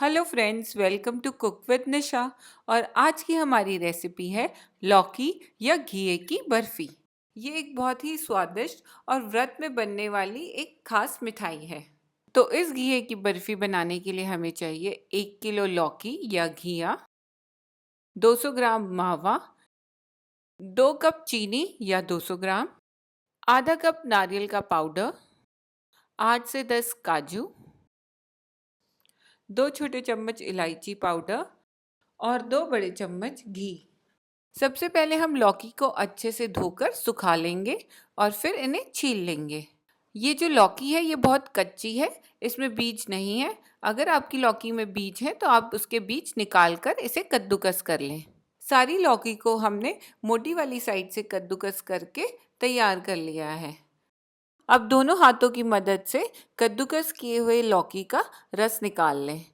Hello friends, welcome to cook with Nisha. और आज की हमारी रेसिपी है लौकी या घिए की बर्फी। ये एक बहुत ही स्वादिष्ट और व्रत में बनने वाली एक खास मिठाई है। तो इस घिए की बर्फी बनाने के लिए हमें चाहिए 1 किलो लौकी या घिया, 200 ग्राम मावा, 2 कप चीनी या 200 ग्राम, आधा कप नारियल का पाउडर, 8 से 10 काजू, 2 छोटे चम्मच इलायची पाउडर और 2 बड़े चम्मच घी। सबसे पहले हम लौकी को अच्छे से धोकर सुखा लेंगे और फिर इन्हें छील लेंगे। ये जो लौकी है ये बहुत कच्ची है, इसमें बीज नहीं है। अगर आपकी लौकी में बीज है तो आप उसके बीज निकाल कर इसे कद्दूकस कर लें। सारी लौकी को हमने मोटी वाली साइड से कद्दूकस करके तैयार कर लिया है। अब दोनों हाथों की मदद से कद्दूकस किए हुए लौकी का रस निकाल लें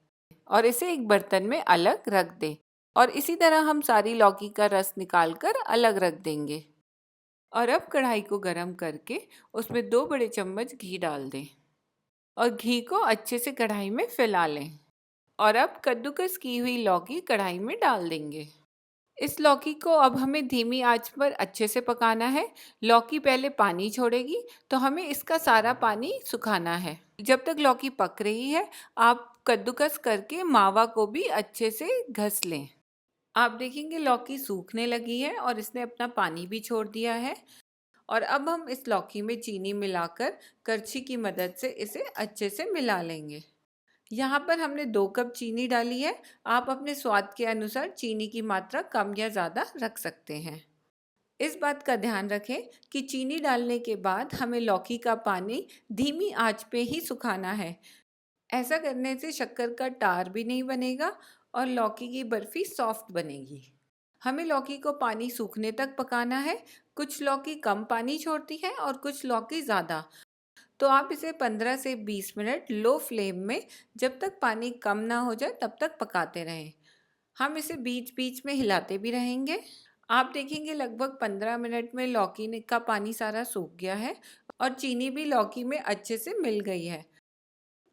और इसे एक बर्तन में अलग रख दें। और इसी तरह हम सारी लौकी का रस निकाल कर अलग रख देंगे। और अब कढ़ाई को गरम करके उसमें 2 बड़े चम्मच घी डाल दें और घी को अच्छे से कढ़ाई में फैला लें। और अब कद्दूकस की हुई लौकी कढ़ाई में डाल देंगे। इस लौकी को अब हमें धीमी आंच पर अच्छे से पकाना है। लौकी पहले पानी छोड़ेगी तो हमें इसका सारा पानी सुखाना है। जब तक लौकी पक रही है आप कद्दूकस करके मावा को भी अच्छे से घस लें। आप देखेंगे लौकी सूखने लगी है और इसने अपना पानी भी छोड़ दिया है। और अब हम इस लौकी में चीनी मिलाकर करछी की मदद से इसे अच्छे से मिला लेंगे। यहाँ पर हमने 2 कप चीनी डाली है। आप अपने स्वाद के अनुसार चीनी की मात्रा कम या ज़्यादा रख सकते हैं। इस बात का ध्यान रखें कि चीनी डालने के बाद हमें लौकी का पानी धीमी आंच पे ही सुखाना है। ऐसा करने से शक्कर का टार भी नहीं बनेगा और लौकी की बर्फी सॉफ्ट बनेगी। हमें लौकी को पानी सूखने तक पकाना है। कुछ लौकी कम पानी छोड़ती है और कुछ लौकी ज़्यादा। तो आप इसे 15 से 20 मिनट लो फ्लेम में जब तक पानी कम ना हो जाए तब तक पकाते रहें। हम इसे बीच बीच में हिलाते भी रहेंगे। आप देखेंगे लगभग 15 मिनट में लौकी का पानी सारा सूख गया है और चीनी भी लौकी में अच्छे से मिल गई है।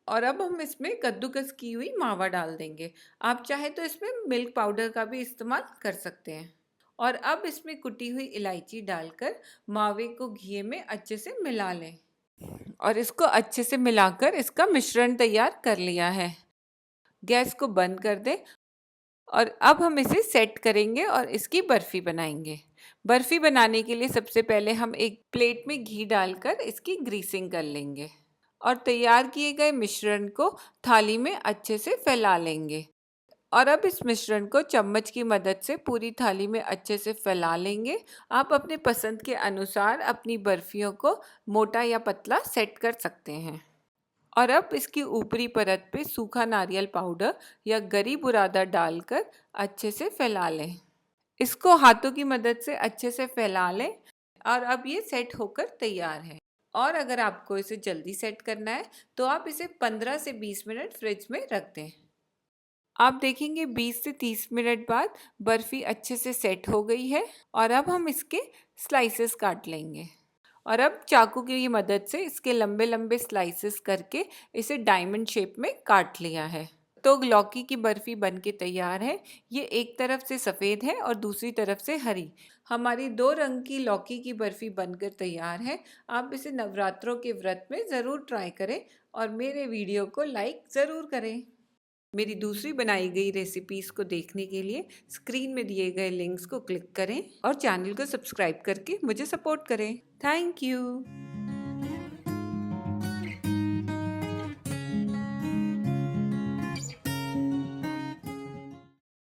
और अब हम इसमें कद्दूकस की हुई मावा डाल देंगे। आप चाहे तो इसमें मिल्क पाउडर का भी इस्तेमाल कर सकते हैं। और अब इसमें कुटी हुई इलायची डालकर मावे को घी में अच्छे से मिला लें और इसको अच्छे से मिलाकर इसका मिश्रण तैयार कर लिया है। गैस को बंद कर दें और अब हम इसे सेट करेंगे और इसकी बर्फ़ी बनाएंगे। बर्फ़ी बनाने के लिए सबसे पहले हम एक प्लेट में घी डालकर इसकी ग्रीसिंग कर लेंगे और तैयार किए गए मिश्रण को थाली में अच्छे से फैला लेंगे। और अब इस मिश्रण को चम्मच की मदद से पूरी थाली में अच्छे से फैला लेंगे। आप अपने पसंद के अनुसार अपनी बर्फियों को मोटा या पतला सेट कर सकते हैं। और अब इसकी ऊपरी परत पे सूखा नारियल पाउडर या गरी बुरादा डालकर अच्छे से फैला लें। इसको हाथों की मदद से अच्छे से फैला लें और अब ये सेट होकर तैयार है। और अगर आपको इसे जल्दी सेट करना है तो आप इसे 15 से 20 मिनट फ्रिज में रख दें। आप देखेंगे 20 से 30 मिनट बाद बर्फ़ी अच्छे से सेट हो गई है और अब हम इसके स्लाइसेस काट लेंगे। और अब चाकू की मदद से इसके लंबे लंबे स्लाइसेस करके इसे डायमंड शेप में काट लिया है। तो लौकी की बर्फ़ी बनके तैयार है। ये एक तरफ से सफ़ेद है और दूसरी तरफ से हरी। हमारी 2 रंग की लौकी की बर्फ़ी बनकर तैयार है। आप इसे नवरात्रों के व्रत में ज़रूर ट्राई करें और मेरे वीडियो को लाइक ज़रूर करें। मेरी दूसरी बनाई गई रेसिपीज़ को देखने के लिए स्क्रीन में दिए गए लिंक्स को क्लिक करें और चैनल को सब्सक्राइब करके मुझे सपोर्ट करें। Thank you.